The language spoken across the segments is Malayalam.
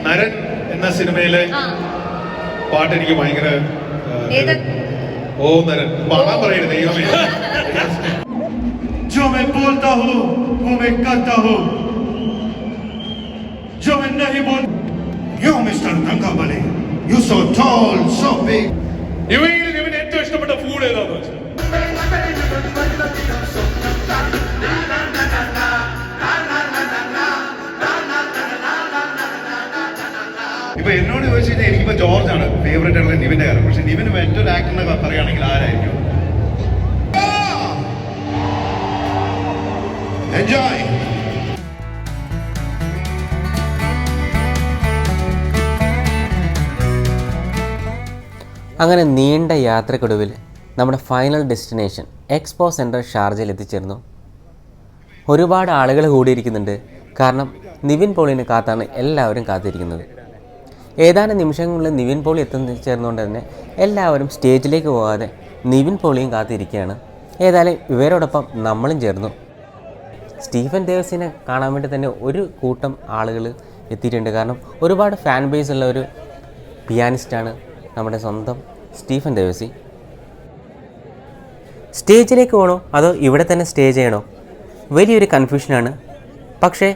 നരൻ എന്ന സിനിമയിലെ പാട്ട് എനിക്ക് ഭയങ്കര ഓ നരൻ പാടാൻ പറയരുത് ദൈവമേ. जो मैं बोलता हूँ वो मैं करता हूँ, जो मैं नहीं बोल. You Mr. Tangabali, you so tall, so big. ഇവന് ഏറ്റവും ഇഷ്ടപ്പെട്ട ഫുഡ് ഏതാന്ന് വെച്ചാൽ ഇപ്പൊ എന്നോട് ചോദിച്ചു കഴിഞ്ഞാൽ എനിക്കിപ്പോ ജോർജ് ആണ് ഫേവറേറ്റ് ആയിട്ടുള്ള നിവിന്റെ കാര്യം. പക്ഷെ നിവിന് മറ്റൊരു ആക്ടറിനെ പറയുകയാണെങ്കിൽ ആരായിരിക്കും? Enjoy. അങ്ങനെ നീണ്ട യാത്രക്കൊടുവിൽ നമ്മുടെ ഫൈനൽ ഡെസ്റ്റിനേഷൻ എക്സ്പോ സെൻറ്റർ ഷാർജയിൽ എത്തിച്ചേർന്നു. ഒരുപാട് ആളുകൾ കൂടിയിരിക്കുന്നുണ്ട്. കാരണം നിവിൻ പോളിനെ കാത്താണ് എല്ലാവരും കാത്തിരിക്കുന്നത്. ഏതാനും നിമിഷങ്ങളിൽ നിവിൻ പോളി എത്തിച്ചേർന്നുകൊണ്ട് തന്നെ എല്ലാവരും സ്റ്റേജിലേക്ക് പോകാതെ നിവിൻ പോളിയും കാത്തിരിക്കുകയാണ്. ഏതായാലും ഇവരോടൊപ്പം നമ്മളും ചേർന്നു. സ്റ്റീഫൻ ദേവസിനെ കാണാൻ വേണ്ടി തന്നെ ഒരു കൂട്ടം ആളുകൾ എത്തിയിട്ടുണ്ട്. കാരണം ഒരുപാട് ഫാൻ ബേസ് ഉള്ള ഒരു പിയാനിസ്റ്റാണ് നമ്മുടെ സ്വന്തം സ്റ്റീഫൻ ദേവസി. സ്റ്റേജിലേക്ക് പോകണോ അതോ ഇവിടെ തന്നെ സ്റ്റേ ചെയ്യണോ? വലിയൊരു കൺഫ്യൂഷനാണ്. പക്ഷേ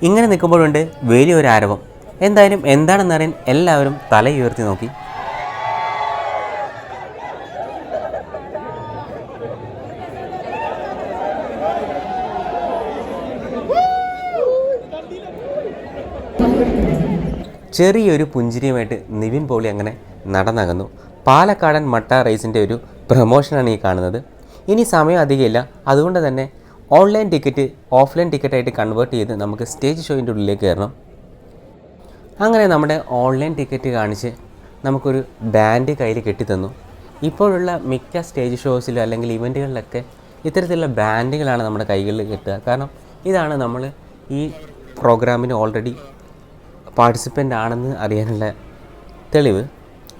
ഇങ്ങനെ നിൽക്കുമ്പോഴുണ്ട് വലിയൊരു ആരവം. എന്തായാലും എന്താണെന്നറിയാൻ എല്ലാവരും തലയുയർത്തി നോക്കി. ചെറിയൊരു പുഞ്ചിരിയുമായിട്ട് നിവിൻ പോളി അങ്ങനെ നടന്നകന്നു. പാലക്കാടൻ മട്ട റൈസിൻ്റെ ഒരു പ്രമോഷനാണ് ഈ കാണുന്നത്. ഇനി സമയം അധികമില്ല. അതുകൊണ്ട് തന്നെ ഓൺലൈൻ ടിക്കറ്റ് ഓഫ്ലൈൻ ടിക്കറ്റായിട്ട് കൺവേർട്ട് ചെയ്ത് നമുക്ക് സ്റ്റേജ് ഷോയിൻ്റെ ഉള്ളിലേക്ക് കയറണം. അങ്ങനെ നമ്മുടെ ഓൺലൈൻ ടിക്കറ്റ് കാണിച്ച് നമുക്കൊരു ബാൻഡ് കയ്യിൽ കെട്ടിത്തന്നു. ഇപ്പോഴുള്ള മിക്ക സ്റ്റേജ് ഷോസിലും അല്ലെങ്കിൽ ഇവൻറ്റുകളിലൊക്കെ ഇത്തരത്തിലുള്ള ബാൻഡുകളാണ് നമ്മുടെ കൈകളിൽ കെട്ടുക. കാരണം ഇതാണ് നമ്മൾ ഈ പ്രോഗ്രാമിന് ഓൾറെഡി പാർട്ടിസിപ്പൻ്റ് ആണെന്ന് അറിയാനുള്ള തെളിവ്.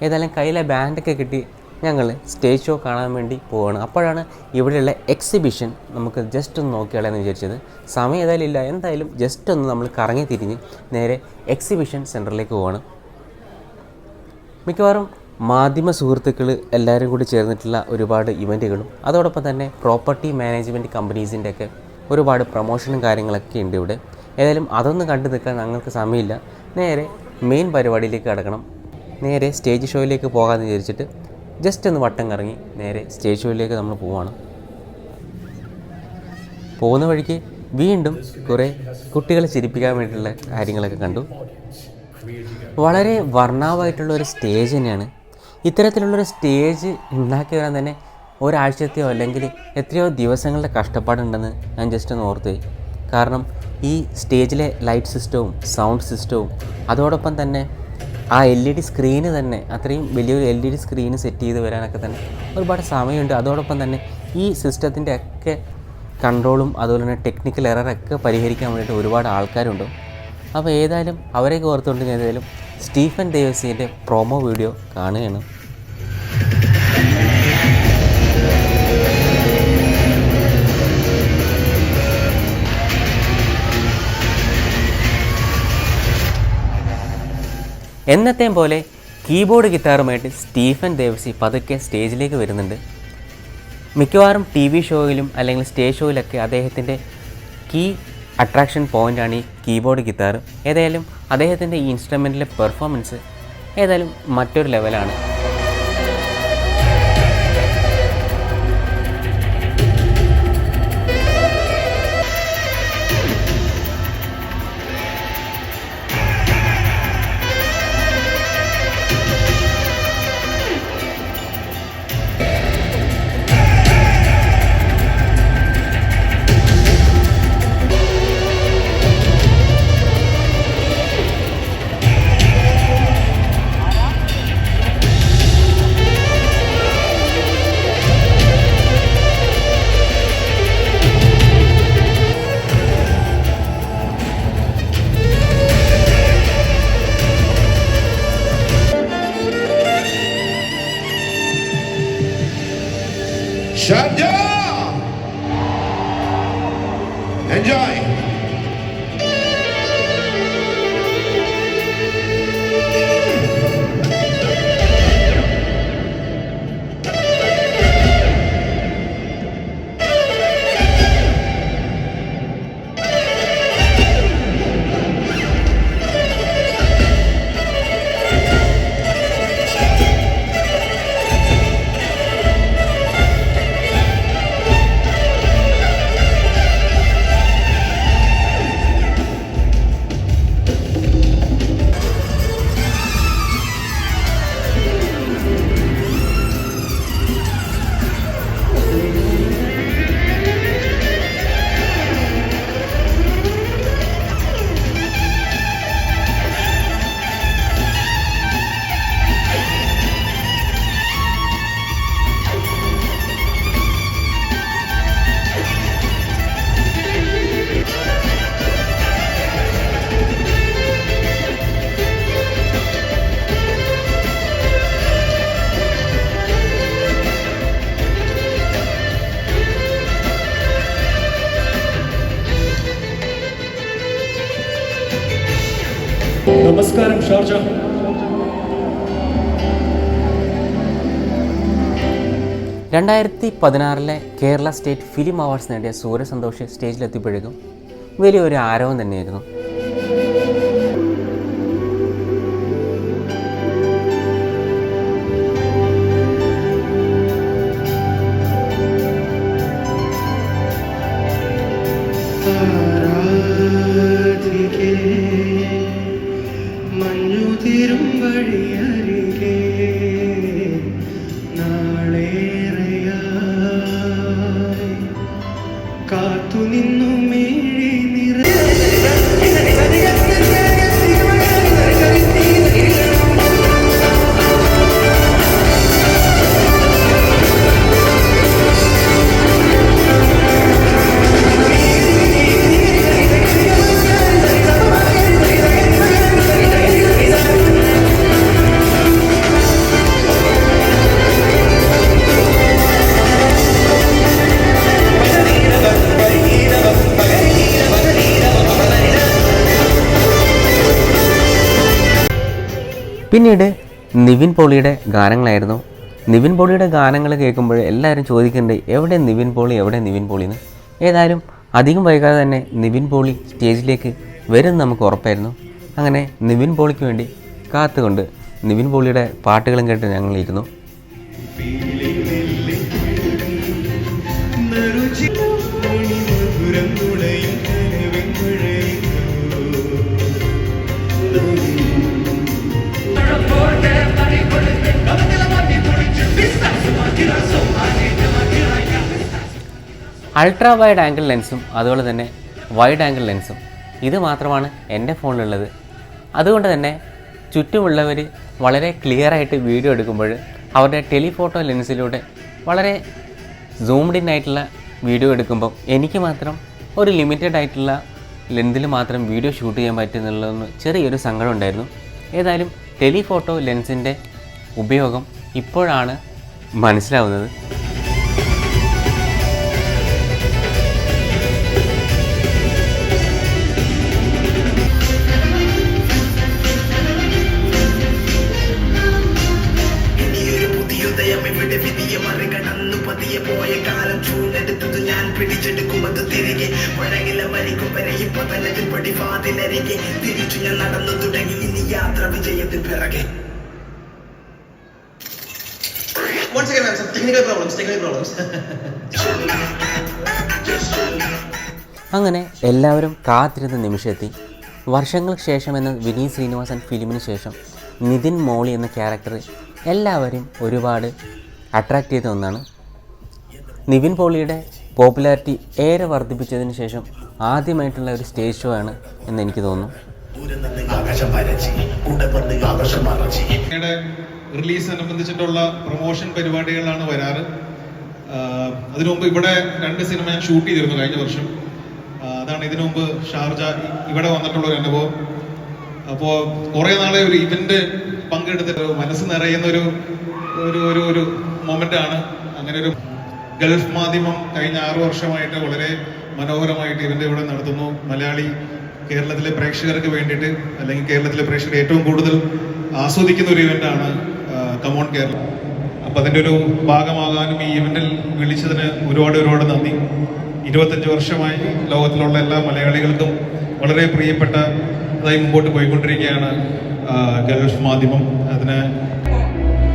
ഏതായാലും കയ്യിലെ ബാൻഡൊക്കെ കിട്ടി ഞങ്ങൾ സ്റ്റേജ് ഷോ കാണാൻ വേണ്ടി പോവുകയാണ്. അപ്പോഴാണ് ഇവിടെയുള്ള എക്സിബിഷൻ നമുക്ക് ജസ്റ്റ് ഒന്ന് നോക്കിയാലെന്ന് വിചാരിച്ചത്. സമയം ഏതായാലും ഇല്ല. എന്തായാലും ജസ്റ്റ് ഒന്ന് നമ്മൾ കറങ്ങി തിരിഞ്ഞ് നേരെ എക്സിബിഷൻ സെൻറ്ററിലേക്ക് പോവുകയാണ്. മിക്കവാറും മാധ്യമ സുഹൃത്തുക്കൾ എല്ലാവരും കൂടി ചേർന്നിട്ടുള്ള ഒരുപാട് ഇവൻറ്റുകളും അതോടൊപ്പം തന്നെ പ്രോപ്പർട്ടി മാനേജ്മെൻറ്റ് കമ്പനീസിൻ്റെയൊക്കെ ഒരുപാട് പ്രൊമോഷനും കാര്യങ്ങളൊക്കെ ഉണ്ട് ഇവിടെ. ഏതായാലും അതൊന്നും കണ്ടു നിൽക്കാൻ ഞങ്ങൾക്ക് സമയമില്ല. നേരെ മെയിൻ പരിപാടിയിലേക്ക് കടക്കണം. നേരെ സ്റ്റേജ് ഷോയിലേക്ക് പോകാമെന്ന് വിചാരിച്ചിട്ട് ജസ്റ്റ് ഒന്ന് വട്ടം കറങ്ങി നേരെ സ്റ്റേജ് ഷോയിലേക്ക് നമ്മൾ പോവാണ്. പോകുന്ന വഴിക്ക് വീണ്ടും കുറേ കുട്ടികളെ ചിരിപ്പിക്കാൻ വേണ്ടിയിട്ടുള്ള കാര്യങ്ങളൊക്കെ കണ്ടു. വളരെ വർണ്ണാവായിട്ടുള്ളൊരു സ്റ്റേജ് തന്നെയാണ്. ഇത്തരത്തിലുള്ളൊരു സ്റ്റേജ് ഉണ്ടാക്കി വരാൻ തന്നെ ഒരാഴ്ചത്തെയോ അല്ലെങ്കിൽ എത്രയോ ദിവസങ്ങളുടെ കഷ്ടപ്പാടുണ്ടെന്ന് ഞാൻ ജസ്റ്റ് ഒന്ന് ഓർത്ത്. കാരണം ഈ സ്റ്റേജിലെ ലൈറ്റ് സിസ്റ്റവും സൗണ്ട് സിസ്റ്റവും അതോടൊപ്പം തന്നെ ആ LED സ്ക്രീന് തന്നെ അത്രയും വലിയൊരു LED സ്ക്രീന് സെറ്റ് ചെയ്ത് വരാനൊക്കെ തന്നെ ഒരുപാട് സമയമുണ്ട്. അതോടൊപ്പം തന്നെ ഈ സിസ്റ്റത്തിൻ്റെ ഒക്കെ കൺട്രോളും അതുപോലെ തന്നെ ടെക്നിക്കൽ എററൊക്കെ പരിഹരിക്കാൻ വേണ്ടിയിട്ട് ഒരുപാട് ആൾക്കാരുണ്ട്. അപ്പോൾ ഏതായാലും അവരെയൊക്കെ ഓർത്തുകൊണ്ട് ഞാൻ ഏതായാലും സ്റ്റീഫൻ ദേവസിൻ്റെ പ്രൊമോ വീഡിയോ കാണുകയാണ്. എന്നത്തെയും പോലെ കീബോർഡ് ഗിറ്റാറുമായിട്ട് സ്റ്റീഫൻ ദേവസി പതുക്കെ സ്റ്റേജിലേക്ക് വരുന്നുണ്ട്. മിക്കവാറും TV ഷോയിലും അല്ലെങ്കിൽ സ്റ്റേജ് ഷോയിലൊക്കെ അദ്ദേഹത്തിൻ്റെ കീ അട്രാക്ഷൻ പോയിൻ്റാണ് ഈ കീബോർഡ് ഗിറ്റാർ. ഏതായാലും അദ്ദേഹത്തിൻ്റെ ഈ ഇൻസ്ട്രുമെൻറ്റിലെ പെർഫോമൻസ് ഏതായാലും മറ്റൊരു ലെവലാണ്. Enjoy. നമസ്കാരം ഷാർജ. രണ്ടായിരത്തി 16 കേരള സ്റ്റേറ്റ് ഫിലിം അവാർഡ്സ് നേടിയ സൂര്യ സന്തോഷ് സ്റ്റേജിലെത്തിയപ്പോഴേക്കും വലിയൊരു ആരവം തന്നെയായിരുന്നു. പിന്നീട് നിവിൻ പോളിയുടെ ഗാനങ്ങളായിരുന്നു. നിവിൻ പോളിയുടെ ഗാനങ്ങൾ കേൾക്കുമ്പോൾ എല്ലാവരും ചോദിക്കുന്നുണ്ട്, എവിടെ നിവിൻ പോളി, എവിടെ നിവിൻ പോളി എന്ന്. ഏതായാലും അധികം വൈകാതെ തന്നെ നിവിൻ പോളി സ്റ്റേജിലേക്ക് വരും നമുക്ക് ഉറപ്പായിരുന്നു. അങ്ങനെ നിവിൻ പോളിക്ക് വേണ്ടി കാത്തുകൊണ്ട് നിവിൻ പോളിയുടെ പാട്ടുകളും കേട്ട് ഞങ്ങളിരുന്നു. അൾട്രാ വൈഡ് ആംഗിൾ ലെൻസും അതുപോലെ തന്നെ വൈഡ് ആംഗിൾ ലെൻസും ഇത് മാത്രമാണ് എൻ്റെ ഫോണിലുള്ളത്. അതുകൊണ്ട് തന്നെ ചുറ്റുമുള്ളവർ വളരെ ക്ലിയറായിട്ട് വീഡിയോ എടുക്കുമ്പോൾ അവരുടെ ടെലിഫോട്ടോ ലെൻസിലൂടെ വളരെ സൂംഡ് ഇൻ ആയിട്ടുള്ള വീഡിയോ എടുക്കുമ്പോൾ എനിക്ക് മാത്രം ഒരു ലിമിറ്റഡ് ആയിട്ടുള്ള ലെൻസിൽ മാത്രം വീഡിയോ ഷൂട്ട് ചെയ്യാൻ പറ്റുന്നുള്ളതെന്ന് ചെറിയൊരു സങ്കടം ഉണ്ടായിരുന്നു. ഏതായാലും ടെലിഫോട്ടോ ലെൻസിൻ്റെ ഉപയോഗം ഇപ്പോഴാണ് മനസ്സിലാവുന്നത്. Once again, man, some technical problems. അങ്ങനെ എല്ലാവരും കാത്തിരുന്ന നിമിഷമെത്തി. വർഷങ്ങൾക്ക് ശേഷം എന്ന വിനീത് ശ്രീനിവാസൻ ഫിലിമിന് ശേഷം നിതിൻ മോളി എന്ന ക്യാരക്ടർ എല്ലാവരും ഒരുപാട് അട്രാക്റ്റ് ചെയ്ത ഒന്നാണ്. നിവിൻ പോളിയുടെ പോപ്പുലാരിറ്റി ഏറെ വർദ്ധിപ്പിച്ചതിന് ശേഷം ആദ്യമായിട്ടുള്ള ഒരു സ്റ്റേജ് ഷോ ആണ് എന്ന് എനിക്ക് തോന്നുന്നു. റിലീസിനനുബന്ധിച്ചിട്ടുള്ള പ്രൊമോഷൻ പരിപാടികളാണ് വരാറ്. അതിനു മുമ്പ് ഇവിടെ 2 സിനിമ ഞാൻ ഷൂട്ട് ചെയ്തിരുന്നു കഴിഞ്ഞ വർഷം. അതാണ് ഇതിനു മുമ്പ് ഷാർജ ഇവിടെ വന്നിട്ടുള്ള ഒരു അനുഭവം. അപ്പോൾ കുറേ നാളെ ഒരു ഇവന്റ് പങ്കെടുത്തിട്ട് മനസ്സ് നിറയുന്ന ഒരു മൊമെന്റ് ആണ്. അങ്ങനെ ഒരു ഗൾഫ് മാധ്യമം കഴിഞ്ഞ 6 വർഷമായിട്ട് വളരെ മനോഹരമായിട്ട് ഇവൻ്റെ ഇവിടെ നടത്തുന്നു. മലയാളി കേരളത്തിലെ പ്രേക്ഷകർക്ക് വേണ്ടിയിട്ട്, അല്ലെങ്കിൽ കേരളത്തിലെ പ്രേക്ഷകർ ഏറ്റവും കൂടുതൽ ആസ്വദിക്കുന്ന ഒരു ഇവൻ്റാണ് കമോൺ കേരളം. അപ്പം അതിൻ്റെ ഒരു ഭാഗമാകാനും ഈ ഇവൻറ്റിൽ വിളിച്ചതിന് ഒരുപാട് നന്ദി. 25 വർഷമായി ലോകത്തിലുള്ള എല്ലാ മലയാളികൾക്കും വളരെ പ്രിയപ്പെട്ടതായി മുമ്പോട്ട് പോയിക്കൊണ്ടിരിക്കുകയാണ് ഗൾഫ് മാധ്യമം. അതിന്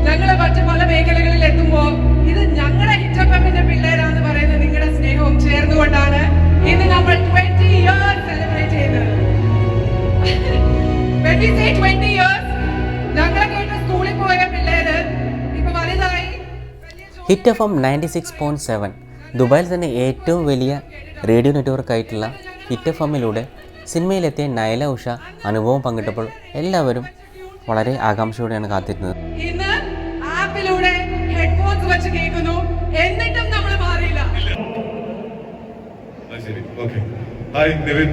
ഞങ്ങളെ മറ്റു പല മേഖലകളിൽ എത്തുമ്പോൾ ഇത് ഞങ്ങളുടെ ഹിറ്റ് എഫ്എമ്മിന്റെ പിള്ളേരാന്ന് പറയുന്ന നിങ്ങളുടെ സ്നേഹവും ചേർന്നുകൊണ്ടാണ് ഇന്ന് നമ്മൾ 20 ഇയേഴ്സ് സെലിബ്രേറ്റ് ചെയ്യുന്നത്. 20 ഇയേഴ്സ് ഞങ്ങളെ കേട്ട് സ്കൂളിൽ പോയ പിള്ളേര് ഇപ്പൊ വലുതായി. ഹിറ്റ് FM 96.7 ദുബായിൽ തന്നെ ഏറ്റവും വലിയ റേഡിയോ നെറ്റ്വർക്ക് ആയിട്ടുള്ള ഹിറ്റ് FMലൂടെ സിനിമയിലെത്തിയ നൈല ഉഷ അനുഭവം പങ്കിട്ടപ്പോൾ എല്ലാവരും വളരെ ആകാംക്ഷയോടെയാണ് കാത്തിരുന്നത്. ഇന്ന് ആപ്പിലൂടെ ഹെഡ്ഫോൺസ് വെച്ച് കേൾക്കുന്നു, എന്നിട്ടും നമ്മൾ മാറിയില്ല. Okay. Hi, Nivin.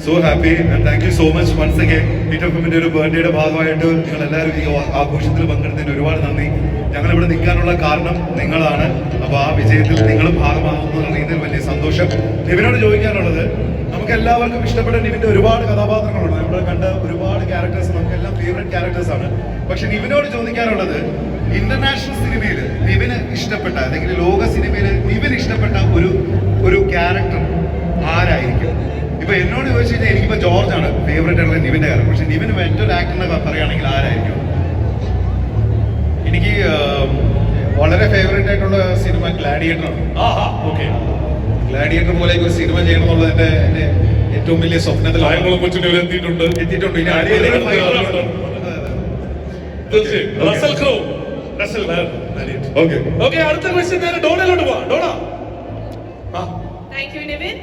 So happy and thank you so much once again. Hit FMന്റെ ഒരു ബർത്ത്ഡേയുടെ ഭാഗമായിട്ട് നിങ്ങൾ എല്ലാവരും ഈ ആഘോഷത്തിൽ പങ്കെടുത്തതിന് ഒരുപാട് നന്ദി. ഞങ്ങൾ ഇവിടെ നിൽക്കാനുള്ള കാരണം നിങ്ങളാണ്. അപ്പോൾ ആ വിജയത്തിൽ നിങ്ങളും ഭാഗമാകുന്ന രീതിയിൽ വലിയ സന്തോഷം. നിവിനോട് ചോദിക്കാനുള്ളത്, നമുക്ക് എല്ലാവർക്കും ഇഷ്ടപ്പെട്ട നിവിന്റെ ഒരുപാട് കഥാപാത്രങ്ങളുണ്ട്. നമ്മൾ കണ്ട ഒരുപാട് ക്യാരക്ടേഴ്സ് നമുക്ക് എല്ലാം ഫേവറേറ്റ് ക്യാരക്ടേഴ്സ് ആണ്. പക്ഷെ നിവിനോട് ചോദിക്കാനുള്ളത്, ഇന്റർനാഷണൽ സിനിമയിൽ നിവിന് ഇഷ്ടപ്പെട്ട, അല്ലെങ്കിൽ ലോക സിനിമയിൽ നിവിന് ഇഷ്ടപ്പെട്ട ഒരു ക്യാരക്ടർ ആരായിരിക്കും? ഇപ്പൊ എന്നോട് ചോദിച്ചു കഴിഞ്ഞാൽ എനിക്കിപ്പോ ജോർജ് ആണ് ഫേവറേറ്റ് ആയിട്ടുള്ള നിവിന്റെ കാര്യം. പക്ഷെ നിവിന് മറ്റൊരു ആക്ടറിനെ പറയുകയാണെങ്കിൽ ആരായിരിക്കും? എനിക്ക് വളരെ ഫേവറേറ്റ് ആയിട്ടുള്ള സിനിമ ഗ്ലാഡിയേറ്ററാണ്. ഗ്ലാഡിയേറ്റർ പോലെ ഒരു സിനിമ ചെയ്യണം എന്നുള്ളത് എൻ്റെ ഏറ്റവും വലിയ സ്വപ്നത്തിൽ എത്തിയിട്ടുണ്ട്. അടുത്ത ക്വസ്റ്റ്യൻ ഡോണയിലോട്ട് പോവാം. ഡോണ. Thank you Nivin.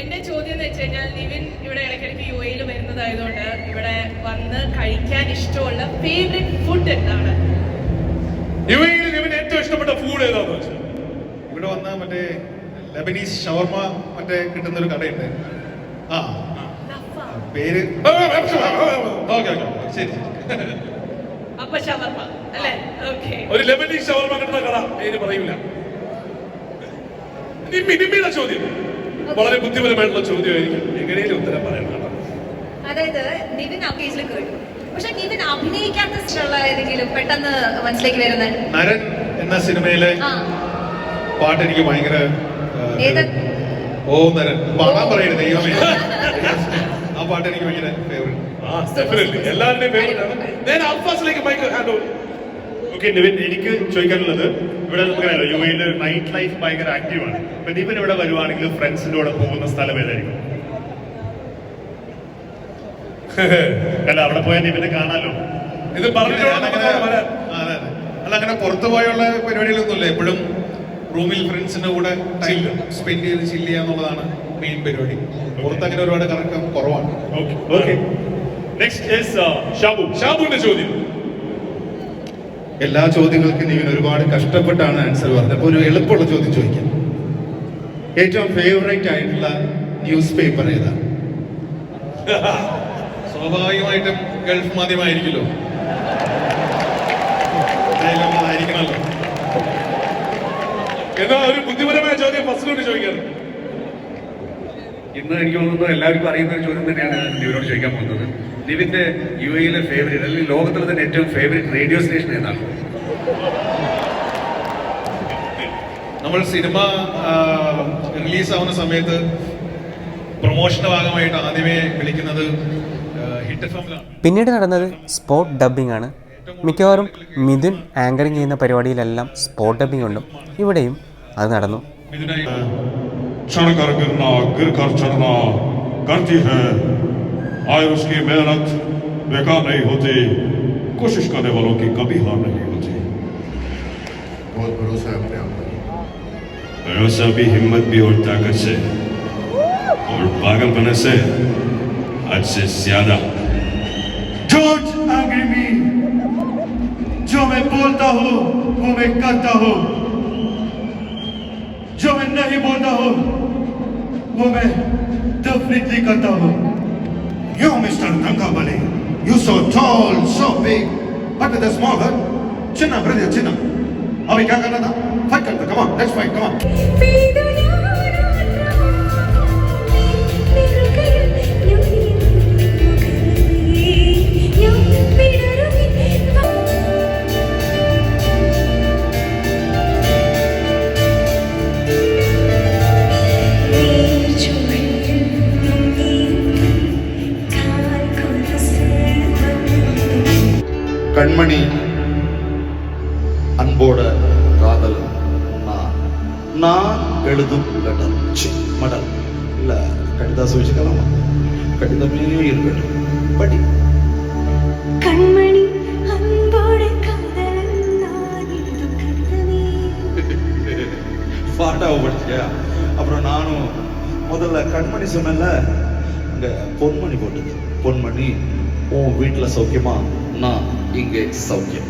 എന്റെ ചോദ്യം എന്ന് വെച്ച് കഴിഞ്ഞാൽ, നിവിൻ ഇവിടെ ഇടയ്ക്കിടയ്ക്ക് UAE വരുന്നതായതുകൊണ്ട് ഇവിടെ വന്ന് കഴിക്കാൻ ഇഷ്ടമുള്ള ഫേവറേറ്റ് ഫുഡ് എന്താണ്? UAE നിവിന് ഏറ്റവും ഇഷ്ടപ്പെട്ട ഫുഡ് ഏതാണെന്ന് വെച്ചാൽ ഇവിടെ വന്ന മറ്റേ ലബനീസ് ഷവർമ മറ്റേ കിട്ടുന്ന ഒരു കടയുണ്ട്. പേര് ശരി. അപ്പൊ ഷവർമ അല്ലേ? ഓക്കേ. ഒരു ലെബനീസ് ഷവർമ കിട്ടുന്ന കട പേര് പറയൂല. നിമ്മിയുടെ ചോദ്യം വളരെ ബുദ്ധിപരമായിട്ടുള്ള ചോദ്യമായിരിക്കും. എങ്ങനെയും ഉത്തരം പറയണം. അതായത് നിവിൻ ആ പേജിൽ കേട്ടു, പക്ഷെ നിവിൻ അഭിനയിക്കാത്ത ഇഷ്ടമുള്ള ഏതെങ്കിലും പെട്ടെന്ന് മനസ്സിലേക്ക് വരുന്നത്? നരൻ എന്ന സിനിമയിലെ പാട്ട് എനിക്ക് ഭയങ്കര ഓ നരൻ പാടാൻ പറയരുത് ദൈവമേ. ആ പാട്ട് എനിക്ക് ഭയങ്കര ഫേവറേറ്റ്. എല്ലാവരുടെയും ഫേവറേറ്റ് ആണ്. നേരെ അൽഫാസിലേക്ക് mike hand over. Okay Nivin, എനിക്ക് ചോദിക്കാനുള്ളത്, ഇവിടെ നമുക്കറിയാലോ UAE നൈറ്റ് ലൈഫ് ഭയങ്കര ആക്റ്റീവാണ്. അപ്പൊ നിവിൻ ഇവിടെ വരുവാണെങ്കിൽ ഫ്രണ്ട്സിന്റെ കൂടെ പോകുന്ന സ്ഥലം ഏതായിരിക്കും? അല്ല, അവിടെ പോയാൽ നിവിനെ കാണാലോ. ഇത് പറഞ്ഞിട്ടുള്ള അല്ല, അങ്ങനെ പുറത്തു പോയുള്ള പരിപാടികളൊന്നുമില്ല. എപ്പോഴും റൂമിൽ ഫ്രണ്ട്സിന്റെ കൂടെ ടൈം സ്പെൻഡ് ചെയ്ത് ചില്ല് ചെയ്യാന്നുള്ളതാണ് മെയിൻ പരിപാടി. പുറത്ത് അങ്ങനെ ഒരുപാട് കറക്കം കുറവാണ്. ഓക്കെ. നെക്സ്റ്റ് ഈസ് ഷാബുവിന്റെ ചോദ്യം. എല്ലാ ചോദ്യങ്ങൾക്കും നിവിൻ ഒരുപാട് കഷ്ടപ്പെട്ടാണ് ആൻസർ പറഞ്ഞത്. അപ്പോൾ ഒരു എളുപ്പമുള്ള ചോദ്യം ചോദിക്കാം. ഏറ്റവും ഫേവറേറ്റ് ആയിട്ടുള്ള ന്യൂസ് പേപ്പർ ഏതാണ്? സ്വാഭാവികമായിട്ടും ഗൾഫ് മാധ്യമമായിരിക്കുമല്ലോ. അതായിരിക്കണമല്ലോ. എന്നാ ഒരു ബുദ്ധിപരമായ ചോദ്യം ഫസ്റ്റിലോട്ട് ചോദിക്കാറ്. ഇന്ന് എനിക്ക് തോന്നുന്നു എല്ലാവർക്കും അറിയുന്ന ഒരു ചോദ്യം തന്നെയാണ് നിവിനോട് ചോദിക്കാൻ പോകുന്നത്. നിവിന്റെ UAE ഫേവറേറ്റ്, അല്ലെങ്കിൽ ലോകത്തിലെ തന്നെ ഏറ്റവും ഫേവറേറ്റ് റേഡിയോ സ്റ്റേഷൻ ഏതാണ്? നമ്മൾ സിനിമ റിലീസാവുന്ന സമയത്ത് പ്രൊമോഷന്റെ ഭാഗമായിട്ട് ആദ്യമേ വിളിക്കുന്നത് ഹിറ്റ് എഫ്എമ്മിലാണ്. പിന്നീട് നടന്നത് സ്പോട്ട് ഡബ്ബിംഗ് ആണ്. മിക്കവാറും മിഥുൻ ആങ്കറിങ് ചെയ്യുന്ന പരിപാടിയിലെല്ലാം സ്പോട്ട് ഡബ്ബിംഗ് ഉണ്ട്. ഇവിടെയും അത് നടന്നു. क्षण कर गिरना गिर कर चढ़ना करती है, आए उसकी मेहनत बेकार नहीं होती, कोशिश करने वालों की कभी हार नहीं होती। बहुत भरोसा है अपने आप पर। भरोसा भी, हिम्मत भी और ताकत से, और पागलपने से आज से ज्यादा। Don't angry me. जो मैं बोलता हूँ वो मैं करता हूँ, जो मैं नहीं बोलता हूँ वो मैं definitely करता हूँ. You Mr. Tangabali, you so tall, so big, but with a small heart. Chinna brother, chinna. अभी क्या करना था? Fight करना. Come on, let's fight. Come on. கண்மணி அன்போட காதல் நான் எழுதும் லெட்டர் மடல் இல்லை கடிதாசு வச்சுக்கலாமா? கடிதமே இருக்கட்டும், படி. கண்மணி அன்போடு காதல் நான் எழுதும் கடிதமே. பாட்டாவை படிச்சியா? அப்புறம் நானும் முதல்ல கண்மணி சொன்னல, அங்க பொன்மணி போட்டது. பொன்மணி, உன் வீட்டுல சௌக்கியமா? நான் இங்கே சௌக்கியம்.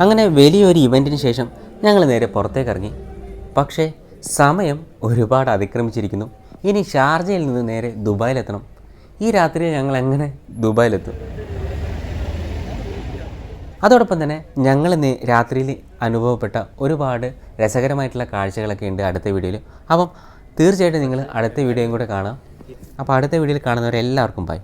അങ്ങനെ വലിയൊരു ഇവൻറ്റിന് ശേഷം ഞങ്ങൾ നേരെ പുറത്തേക്ക് ഇറങ്ങി. പക്ഷേ സമയം ഒരുപാട് അതിക്രമിച്ചിരിക്കുന്നു. ഇനി ഷാർജയിൽ നിന്ന് നേരെ ദുബായിലെത്തണം. ഈ രാത്രി ഞങ്ങൾ എങ്ങനെ ദുബായിലെത്തും? അതോടൊപ്പം തന്നെ ഞങ്ങൾ രാത്രിയിൽ അനുഭവപ്പെട്ട ഒരുപാട് രസകരമായിട്ടുള്ള കാഴ്ചകളൊക്കെ ഉണ്ട് അടുത്ത വീഡിയോയിൽ. അപ്പം തീർച്ചയായിട്ടും നിങ്ങൾ അടുത്ത വീഡിയോയും കൂടെ കാണാം. അപ്പോൾ അടുത്ത വീഡിയോയിൽ കാണുന്നവരെല്ലാവർക്കും ബൈ.